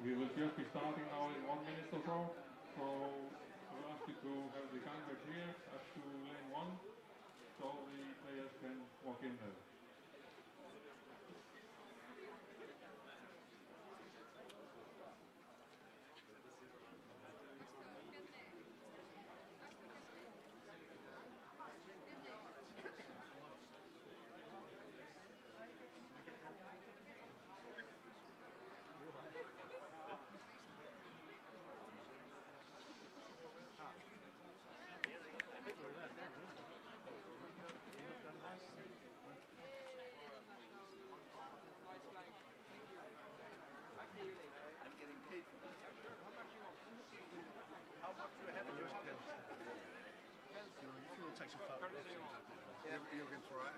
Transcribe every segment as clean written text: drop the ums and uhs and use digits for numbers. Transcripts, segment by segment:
We will just be starting now in 1 minute or so. So I'll ask you to have the gangway clear up to lane 1 so the players can walk in there. You're for it.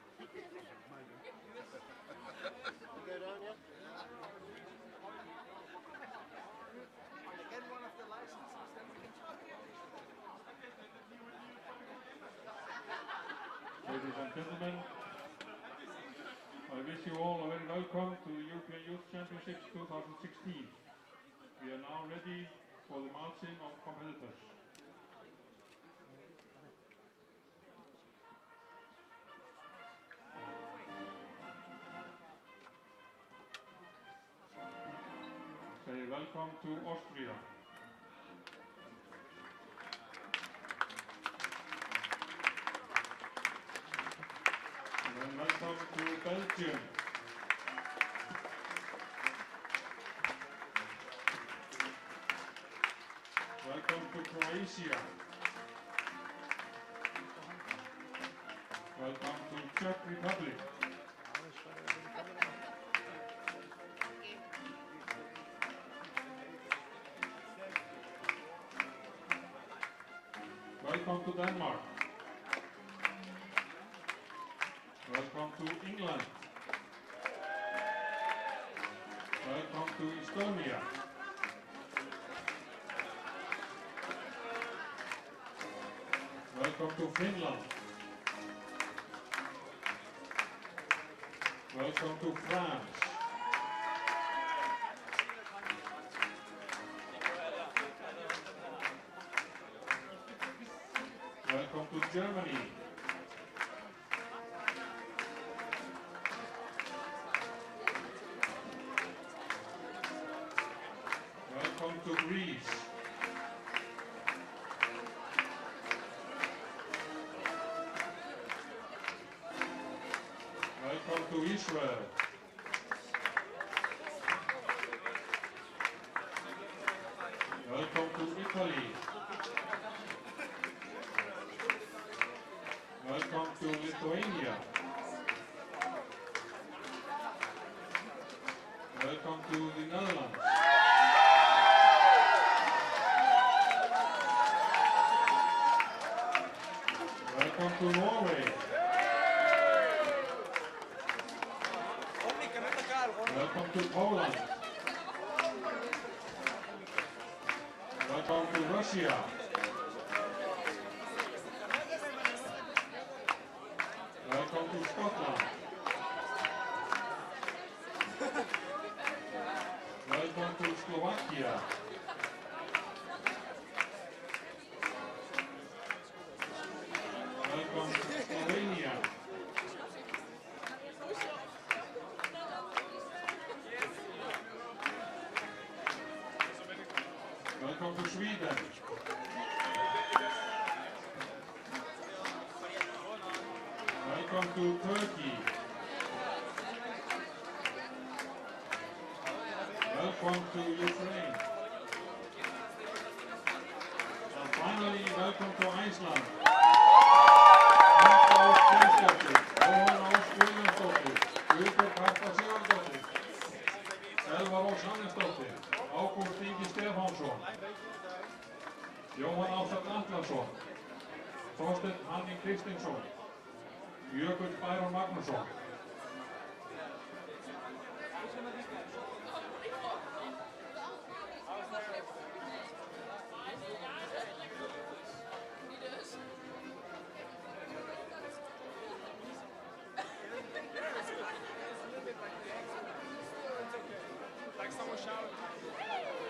Go down, yeah? Get one of the licenses, then we can talk. Ladies and gentlemen, I wish you all a very welcome to the European Youth Championships 2016. We are now ready for the marching of competitors. Say welcome to Austria. And then welcome to Belgium. Welcome to Croatia. Welcome to Czech Republic. Welcome to Denmark. Welcome to England. Welcome to Estonia. Welcome to Finland. Welcome to France. Welcome to Germany. Welcome to Greece. Welcome to Israel. Welcome to Italy. Welcome to Lithuania. Welcome to the Netherlands. Welcome to Norway. Welcome to Poland. Welcome to Russia. Welcome to Scotland. Welcome to Slovakia. Welcome to Slovenia. Welcome to Sweden. Welcome to Turkey. Welcome to Ukraine. And finally, welcome to Iceland. Helga Ósk Steinsdóttir, Jóhanna Ósk Guðjónsdóttir, Guðbjörg Harpa Sigurðardóttir, Elva Rós Hannesdóttir, Ágúst Ingi Stefánsson, Jóhann Ársæll Atlason, Þorsteinn Hanning Kristinsson, Jökull Bæron Magnússon. Like someone shouted.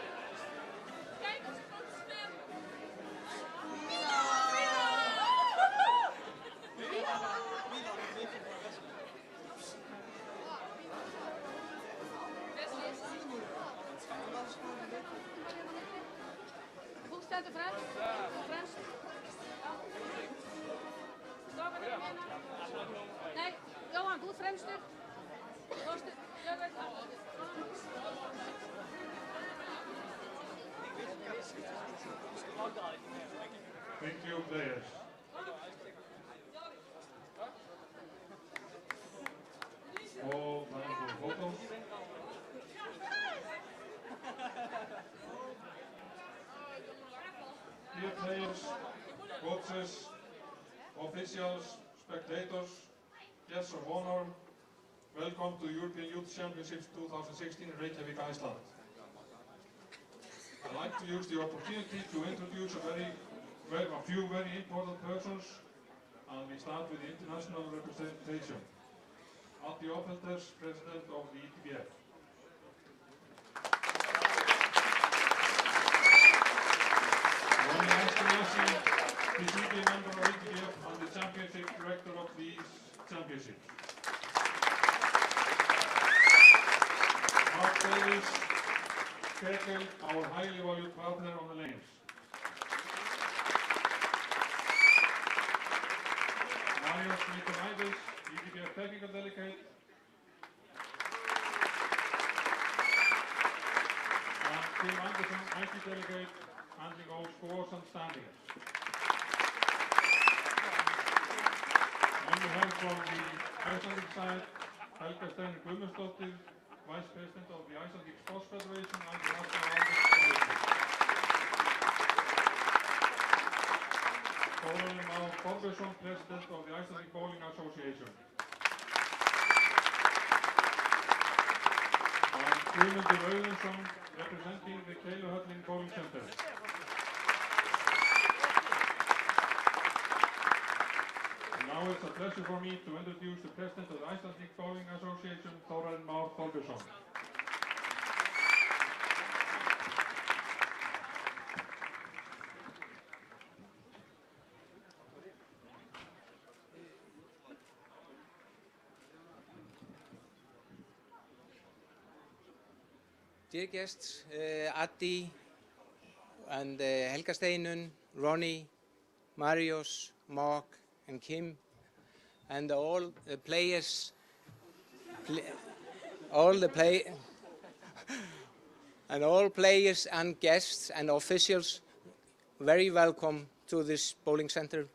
stendur fremst. Já. Strákarnir hérna. Nei, Jóhann, þú fremstur. Þorsteinn, Jörgen. Thank you, players. All time for photos. Dear players, coaches, officials, spectators, guests of honor, welcome to European Youth Championships 2016 in Reykjavik, Iceland. I'd like to use the opportunity to introduce a few very important persons, and we start with the international representation. Adi Ophelders, President of the ETBF. Ronnie Ashkenazi, PCB member of ETBF and the championship director of these championships. Mark Davis, Kekel, our highly valued partner on the lanes. Marius Nikolaides, ETBF technical delegate. And Tim Anderson, IT delegate, handling all scores and standings. Then we have from the Icelandic side, Helga Stein Guðmundsdóttir, Vice President of the Icelandic Sports Federation and the National Olympic Committee. Þórarinn Már Þorbjörnsson, President of the Icelandic Bowling Association. And Guðmundur Auðunsson, representing the Keiluhöllin Bowling Center. Now it's a pleasure for me to introduce the President of the Icelandic Bowling Association, Þórarinn Már Þorbjörnsson. Dear guests, Adi and Helga Steinun, Ronnie, Marius, Mark and Kim, and all the players, all players and guests and officials, very welcome to this bowling center,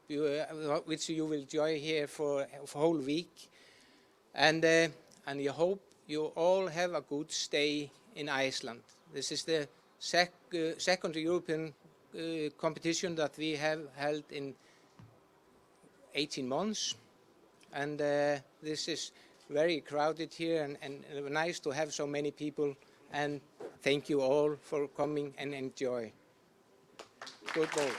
which you will enjoy here for a whole week. And I hope you all have a good stay in Iceland. This is the second European competition that we have held in 18 months, and this is very crowded here and nice to have so many people, and thank you all for coming and enjoy. Good bowl.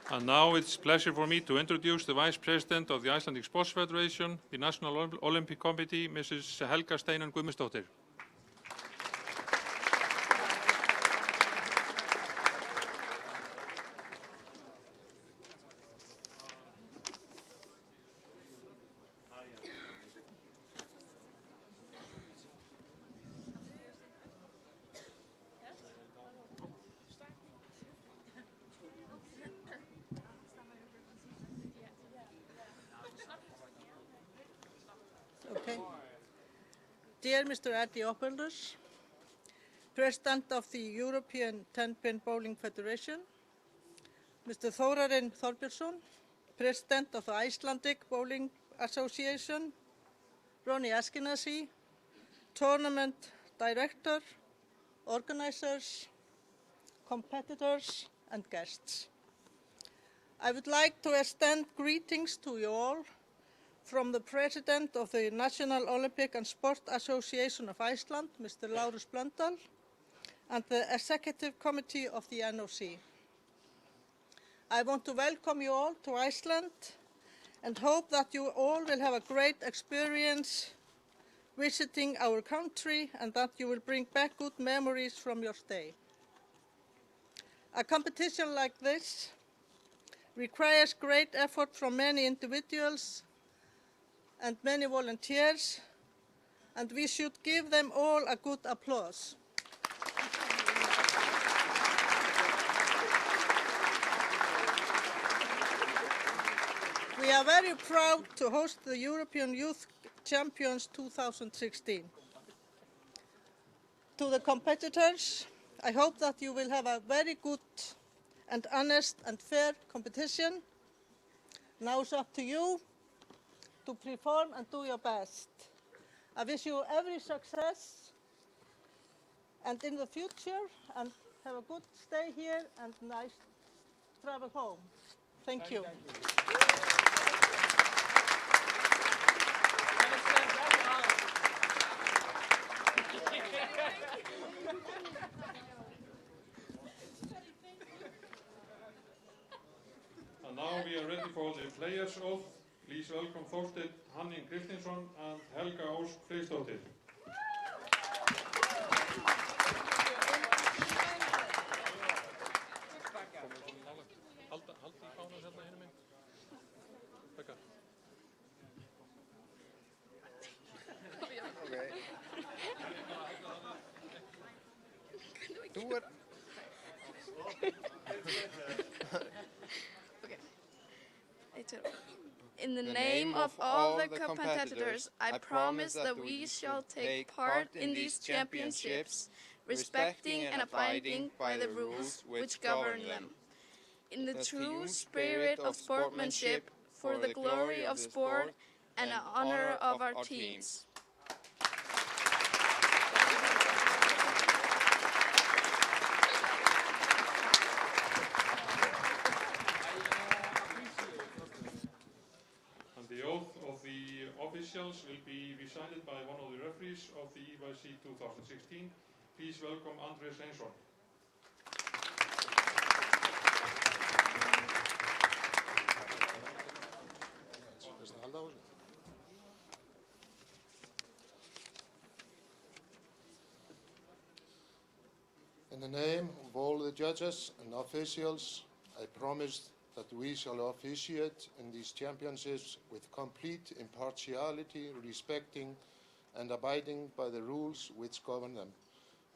And now it's a pleasure for me to introduce the Vice President of the Icelandic Sports Federation, the National Olympic Committee, Mrs. Helga Steinun Guðmundsdóttir. Okay. Dear Mr. Adi Ophelders, President of the European 10-Pin Bowling Federation, Mr. Þórarinn Þorbjörnsson, President of the Icelandic Bowling Association, Ronnie Ashkenazi, Tournament Director, organizers, competitors, and guests. I would like to extend greetings to you all from the President of the National Olympic and Sport Association of Iceland, Mr. Lárus Blöndal, and the Executive Committee of the NOC. I want to welcome you all to Iceland and hope that you all will have a great experience visiting our country and that you will bring back good memories from your stay. A competition like this requires great effort from many individuals and many volunteers, and we should give them all a good applause. We are very proud to host the European Youth Champions 2016. To the competitors, I hope that you will have a very good and honest and fair competition. Now it's up to you to perform and do your best. I wish you every success and in the future, and have a good stay here and nice travel home. Thank you. And now we are ready for the players' oath. Please welcome Þorsteinn Hanning Kristinsson and Helga Ósk Freysdóttir. Okay. Do it. In the name of all the competitors, I promise that we shall take part in these championships, respecting and abiding by the rules which govern them. In the true spirit of sportsmanship, for the glory of sport and the honor of our teams. Officials will be recited by one of the referees of the EYC 2016. Please welcome Andrés Hreinsson. In the name of all the judges and officials, I promise that we shall officiate in these championships with complete impartiality, respecting and abiding by the rules which govern them,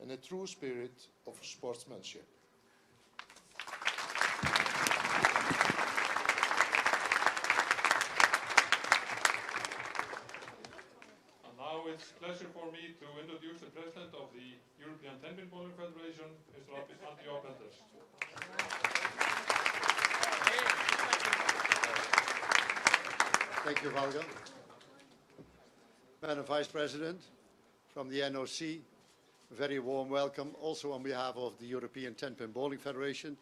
in a true spirit of sportsmanship. And now it's a pleasure for me to introduce the President of the European Ten-Pin Bowling Federation, Mr. Árni Ophelders. Thank you, Valga. Madam Vice President, from the NOC, a very warm welcome also on behalf of the European Ten-Pin Bowling Federation.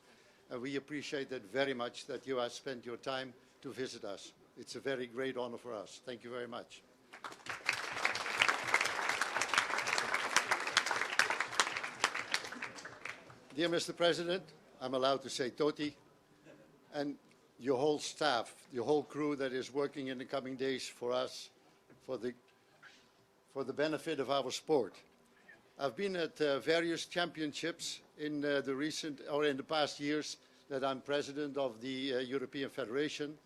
And we appreciate that very much that you have spent your time to visit us. It's a very great honor for us. Thank you very much. Dear Mr. President, I'm allowed to say Toti, and your whole staff, your whole crew that is working in the coming days for us, for the benefit of our sport. I've been at various championships in the past years that I'm president of the European Federation.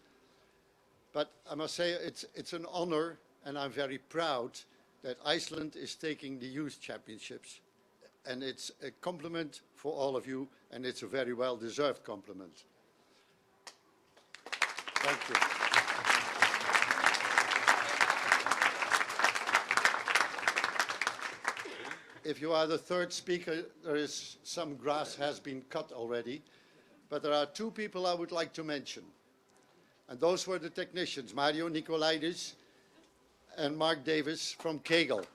But I must say it's an honor, and I'm very proud that Iceland is taking the youth championships. And it's a compliment for all of you, and it's a very well-deserved compliment. Thank you. If you are the third speaker, some grass has been cut already, but there are two people I would like to mention. And those were the technicians, Mario Nikolaidis and Mark Davis from Kegel.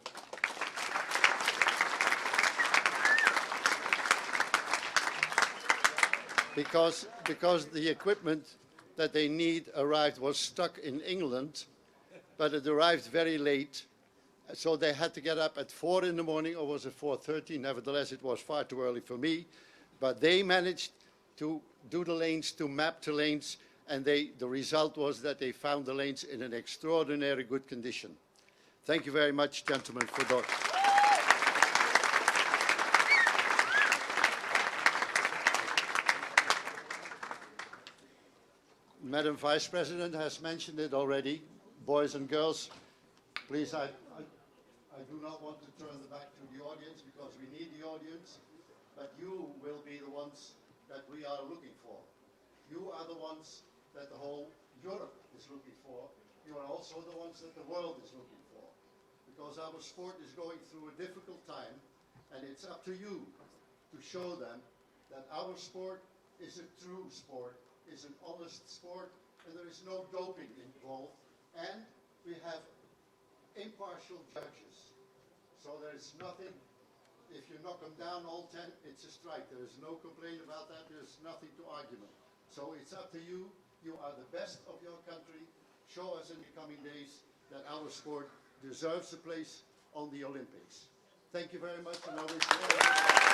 Because the equipment that they was stuck in England, but it arrived very late. So they had to get up at 4 in the morning, or was it 4:30? Nevertheless, it was far too early for me. But they managed to do the lanes, to map the lanes, and the result was that they found the lanes in an extraordinary good condition. Thank you very much, gentlemen, for that. Madam Vice President has mentioned it already. Boys and girls, please, I do not want to turn the back to the audience because we need the audience, but you will be the ones that we are looking for. You are the ones that the whole Europe is looking for. You are also the ones that the world is looking for. Because our sport is going through a difficult time, and it's up to you to show them that our sport is a true sport, is an honest sport, and there is no doping involved, and we have impartial judges. So there is nothing, if you knock them down all 10, it's a strike. There is no complaint about that, there's nothing to argument. So it's up to you. You are the best of your country. Show us in the coming days that our sport deserves a place on the Olympics. Thank you very much, and I wish you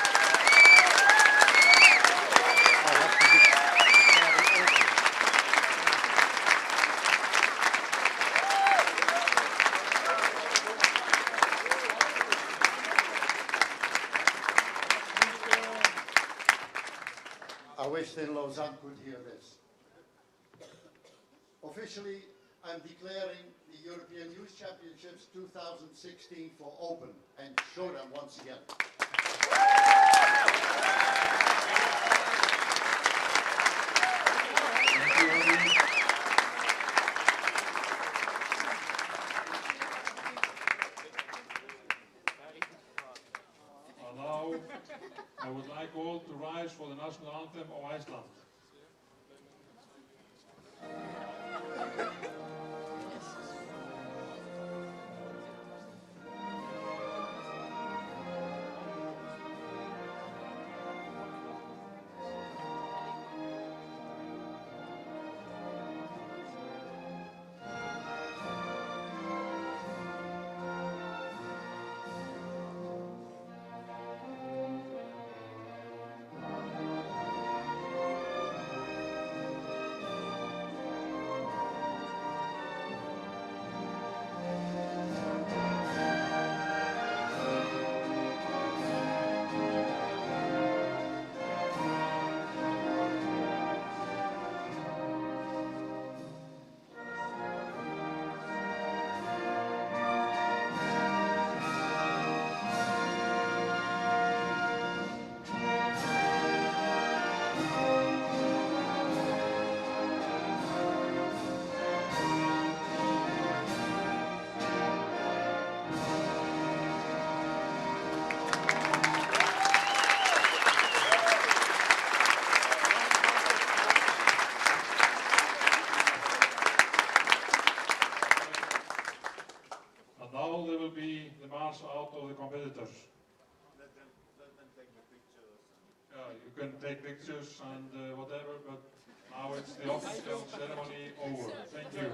I wish then Lausanne could hear this. Officially, I'm declaring the European Youth Championships 2016 for open and show them once again. And now, I would like all to rise for the national anthem of Iceland. Now there will be the march out of the competitors. Let them take the pictures. Yeah, you can take pictures and whatever, but now it's the official ceremony over. Thank you.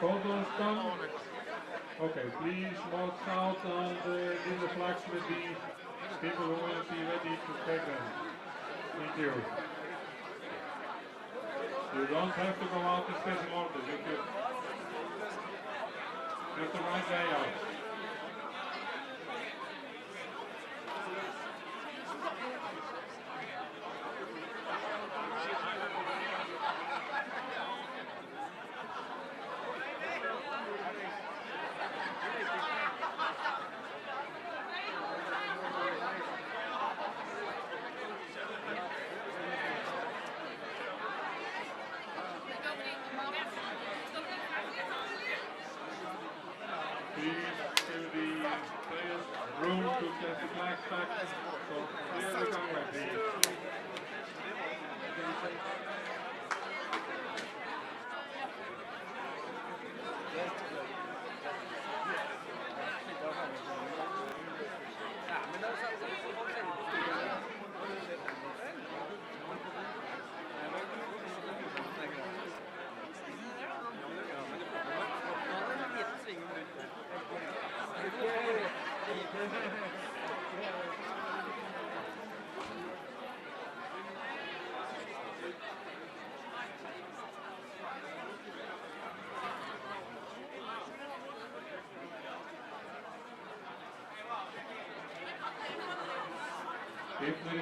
photos come? Okay, please walk out and leave the flags with the people who will be ready to take them. Thank you. You don't have to go out in special order. You could get the right way out. Please give the players room to get the flags back. So clear the gangway, please. If there is